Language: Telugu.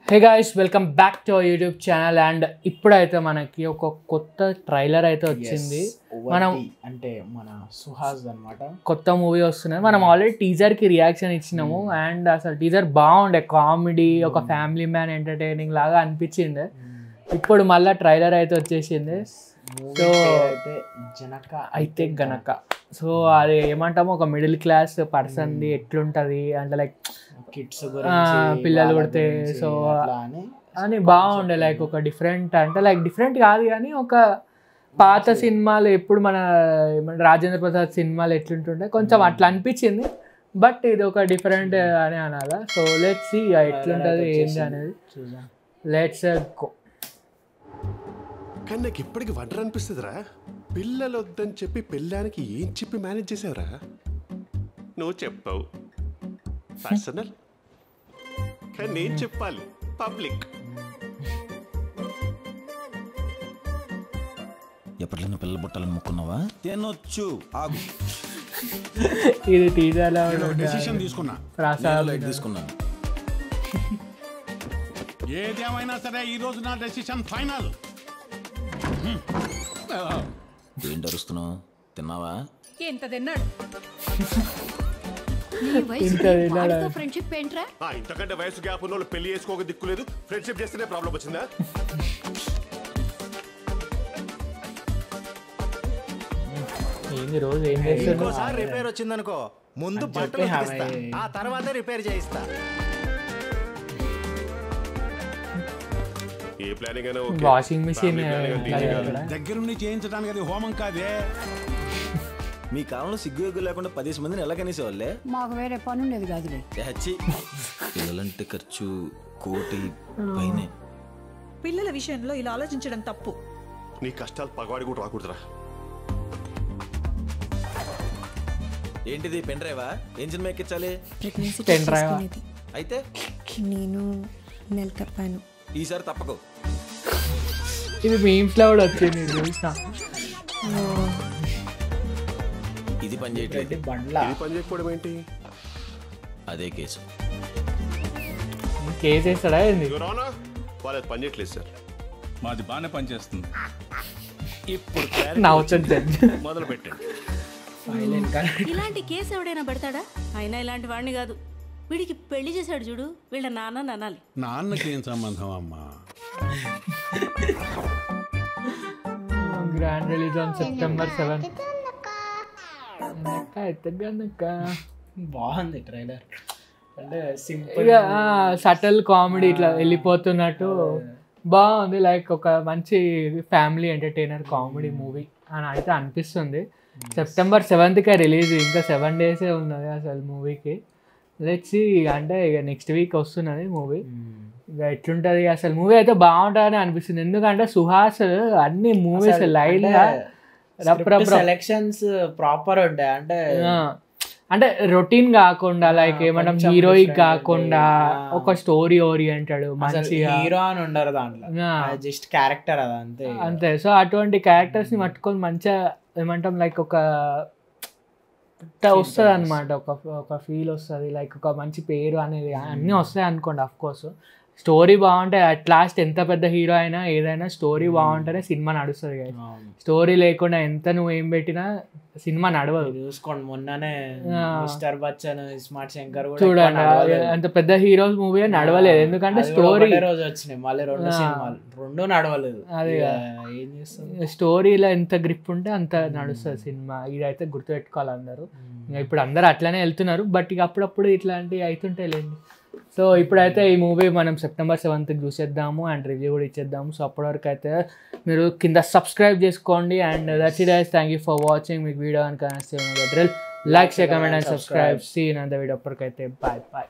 Hey guys welcome back to our YouTube channel and ఇప్పుడైతే మనకి ఒక కొత్త ట్రైలర్ అయితే వచ్చింది. మనం అంటే మన సుహాస్ అన్నమాట కొత్త మూవీ వస్తున్నది. మనం ఆల్రెడీ టీజర్కి రియాక్షన్ ఇచ్చినాము అండ్ అసలు టీజర్ బాగుండే, కామెడీ, ఒక ఫ్యామిలీ మ్యాన్ ఎంటర్టైనింగ్ లాగా అనిపించింది. ఇప్పుడు మళ్ళీ ట్రైలర్ అయితే వచ్చేసింది. సో అయితే గనక సో అది ఏమంటాము, ఒక మిడిల్ క్లాస్ పర్సన్ది ఎట్లుంటుంది అంటే లైక్ కిడ్స్ పిల్లలు పుడితే సో అని బాగుండే. లైక్ ఒక డిఫరెంట్ అంటే లైక్ డిఫరెంట్ కాదు కానీ ఒక పాత సినిమాలు ఎప్పుడు మన రాజేంద్ర ప్రసాద్ సినిమాలు ఎట్లుంటుండే కొంచెం అట్లా అనిపించింది. బట్ ఇది ఒక డిఫరెంట్ అని అనాలా. సో లెట్స్ సీ ఎట్లుంటుంది ఏంటి అనేది. Let's go. కానీ నాకు ఇప్పటికి వంటర్ అనిపిస్తుందిరా. పిల్లలు వద్దని చెప్పి పెళ్ళానికి ఏం చెప్పి మేనేజ్ చేసావురా? నువ్వు చెప్పావు పర్సనల్, కానీ నేను చెప్పాలి పబ్లిక్. ఎప్పట్లైనా పిల్లలు పుట్టాలని ముక్కున్నావా? తినొచ్చు ఆగు. ఇది టీజర్లో డెసిషన్ తీసుకున్నా, లైట్ తీసుకున్నాను. ఏదేమైనా సరే ఈ రోజు నా డెసిషన్ ఫైనల్. ఏంటి అరుస్తున్నావు? తిన్నావా? ఎంత తిన్నాడు? ఫ్రెండ్షిప్ ఏంట్రా? ఇంతకంటే వయసు గ్యాప్ ఉన్న వాళ్ళు పెళ్లి చేసుకోక దిక్కులేదు, ఫ్రెండ్షిప్ చేస్తేనే ప్రాబ్లం వచ్చిందా? ఏంది రోజు ఏం చేస్తారు? రిపేర్ వచ్చిందనుకో ముందు బట్టలు ఉతికిస్తా, ఆ తర్వాత రిపేర్ చేయిస్తా. ఏ ప్లానింగ్ అయినా వాషింగ్ మిషన్ దగ్గరుండి చేయించడానికి అది హోమం కాదే. మీ కాలంలో సిగ్గు ఎగ్గు లేకుండా 10 మందిని ఎలా కనేసేవాళ్ళే? మాకు వేరే పని ఉండేది కాదులే. పిల్లలంటే ఖర్చు కోటి పైనే. పిల్లల విషయంలో ఇలా ఆలోచించడం తప్పు. నీ కష్టాలు పగవాడి కూడా రాకూడదురా. ఏంటిది పెన్ డ్రైవా? ఏం సినిమా ఎక్కించాలి? పెన్ డ్రైవ్ అయితే నేను నెల తప్పాను. ఈసారి తప్పకు. ఇది మీమ్స్ లో కూడా వచ్చింది చూసిన. ఇది పని చేయట్లేదు. ఇది పని చేయకపోవడం ఏంటి? అదే కేసు. కేసు వేస్తాడా ఏంది? వాళ్ళది పని చేయట్లేదు సార్. మాది బాగానే పనిచేస్తుంది. ఇప్పుడు నవ్వుతుంది మొదలు పెట్టండి. ఇలాంటి కేసు ఎవడైనా పెడతాడా? అయినా ఇలాంటి వాడిని కాదు, వీడికి పెళ్లి చేశాడు చూడు, వీళ్ళ నాన్న అనాలి. నాన్నకి ఏం సంబంధం అమ్మా? Grand release on September 7. బాగుంది ట్రైలర్. అంటే సింపుల్ సటల్ కామెడీ ఇట్లా వెళ్ళిపోతున్నట్టు బాగుంది. లైక్ ఒక మంచి ఫ్యామిలీ ఎంటర్టైనర్ కామెడీ మూవీ అని అయితే అనిపిస్తుంది. September 7కే రిలీజ్, ఇంకా 7 డేసే ఉన్నది అసలు మూవీకి. లెట్స్ అంటే ఇక నెక్స్ట్ వీక్ వస్తున్నది మూవీ. ఇక ఎట్లుంటుంది అసలు మూవీ అయితే బాగుంటుందని అనిపిస్తుంది. ఎందుకంటే సుహాస్ అన్ని మూవీస్ లైన్ సెలెక్షన్స్ ప్రాపర్ ఉంటాయి. అంటే రొటీన్ కాకుండా లైక్ ఏమంటాం హీరోయిక్ కాకుండా ఒక స్టోరీ ఓరియంటెడ్ మంచిగా. హీరో అని ఉండరు దాంట్లో, జస్ట్ క్యారెక్టర్ అది అంతే అంతే. సో అటువంటి క్యారెక్టర్స్ ని పట్టుకొని మంచిగా ఏమంటాం లైక్ ఒక వస్తుంది అనమాట, ఒక ఫీల్ వస్తుంది. లైక్ ఒక మంచి పేరు అనేది అన్నీ వస్తాయి అనుకోండి. అఫ్ కోర్స్ స్టోరీ బాగుంటే అట్ లాస్ట్ ఎంత పెద్ద హీరో అయినా ఏదైనా స్టోరీ బాగుంటేనే సినిమా నడుస్తుంది కదా. స్టోరీ లేకుండా ఎంత నువ్వు ఏం పెట్టినా సినిమా నడవదు. చూసుకోండి మొన్ననే మిస్టర్ బచ్చన్, స్మార్ట్ శంకర్ చూడండి, అంత పెద్ద హీరోస్ మూవీ నడవలేదు. ఎందుకంటే స్టోరీ రోజు వచ్చినాయి, మళ్ళీ 2 సినిమాలు 2 నడవలేదు. అదే ఏం చేస్తుంది, స్టోరీలో ఎంత గ్రిప్ ఉంటే అంత నడుస్తుంది సినిమా. ఇదైతే గుర్తుపెట్టుకోవాలి అందరూ. ఇప్పుడు అందరూ అట్లనే వెళ్తున్నారు, బట్ ఇక అప్పుడప్పుడు ఇట్లాంటివి అవుతుంటాయి లేండి. సో ఇప్పుడైతే ఈ మూవీ మనం September 7కి చూసేద్దాము అండ్ రివ్యూ కూడా ఇచ్చేద్దాము. సో అప్పటివరకు అయితే మీరు కింద సబ్స్క్రైబ్ చేసుకోండి. And that's it guys, thank you for watching. మీకు వీడియో కనుక డ్రిల్ like, share, comment and subscribe. See in the video. అప్పటికైతే బాయ్ బాయ్.